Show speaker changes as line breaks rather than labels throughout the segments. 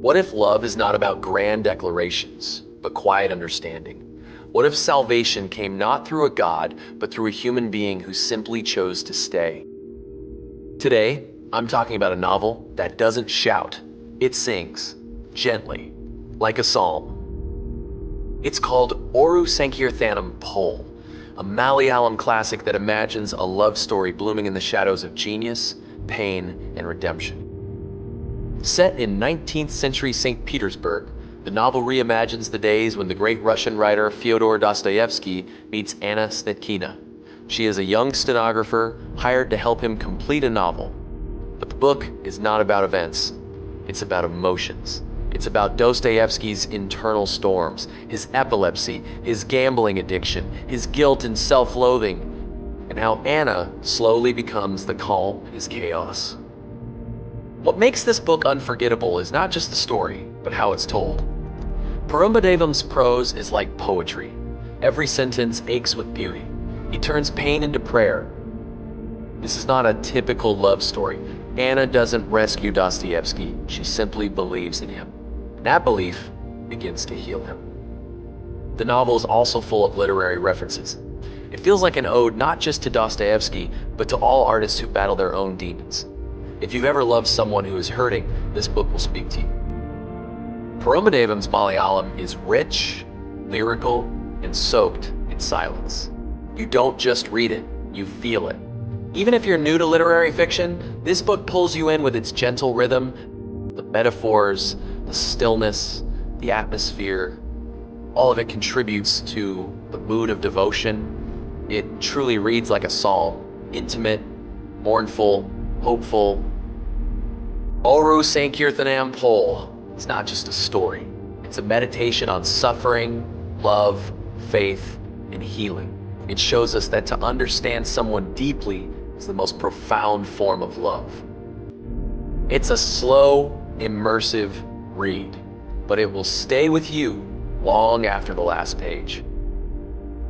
What if love is not about grand declarations, but quiet understanding? What if salvation came not through a god, but through a human being who simply chose to stay? Today, I'm talking about a novel that doesn't shout. It sings, gently, like a psalm. It's called Oru Sankeerthanam Pole, a Malayalam classic that imagines a love story blooming in the shadows of genius, pain, and redemption. Set in 19th century St. Petersburg, the novel reimagines the days when the great Russian writer Fyodor Dostoevsky meets Anna Snetkina. She is a young stenographer hired to help him complete a novel. But the book is not about events. It's about emotions. It's about Dostoevsky's internal storms, his epilepsy, his gambling addiction, his guilt and self-loathing, and how Anna slowly becomes the calm in his chaos. What makes this book unforgettable is not just the story, but how it's told. Perumbadavam's prose is like poetry. Every sentence aches with beauty. He turns pain into prayer. This is not a typical love story. Anna doesn't rescue Dostoevsky. She simply believes in him. That belief begins to heal him. The novel is also full of literary references. It feels like an ode not just to Dostoevsky, but to all artists who battle their own demons. If you've ever loved someone who is hurting, this book will speak to you. Perumbadavam's Malayalam is rich, lyrical, and soaked in silence. You don't just read it, you feel it. Even if you're new to literary fiction, this book pulls you in with its gentle rhythm, the metaphors, the stillness, the atmosphere. All of it contributes to the mood of devotion. It truly reads like a psalm, intimate, mournful, hopeful. Oru Sankeerthanam Pole is not just a story. It's a meditation on suffering, love, faith, and healing. It shows us that to understand someone deeply is the most profound form of love. It's a slow, immersive read, but it will stay with you long after the last page.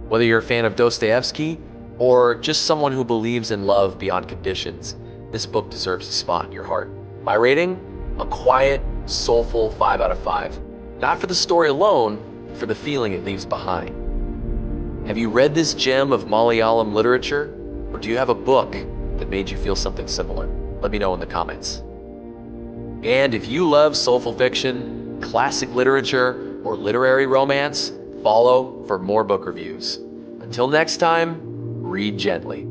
Whether you're a fan of Dostoevsky or just someone who believes in love beyond conditions, this book deserves a spot in your heart. My rating? A quiet, soulful 5 out of 5. Not for the story alone, for the feeling it leaves behind. Have you read this gem of Malayalam literature? Or do you have a book that made you feel something similar? Let me know in the comments. And if you love soulful fiction, classic literature, or literary romance, follow for more book reviews. Until next time, read gently.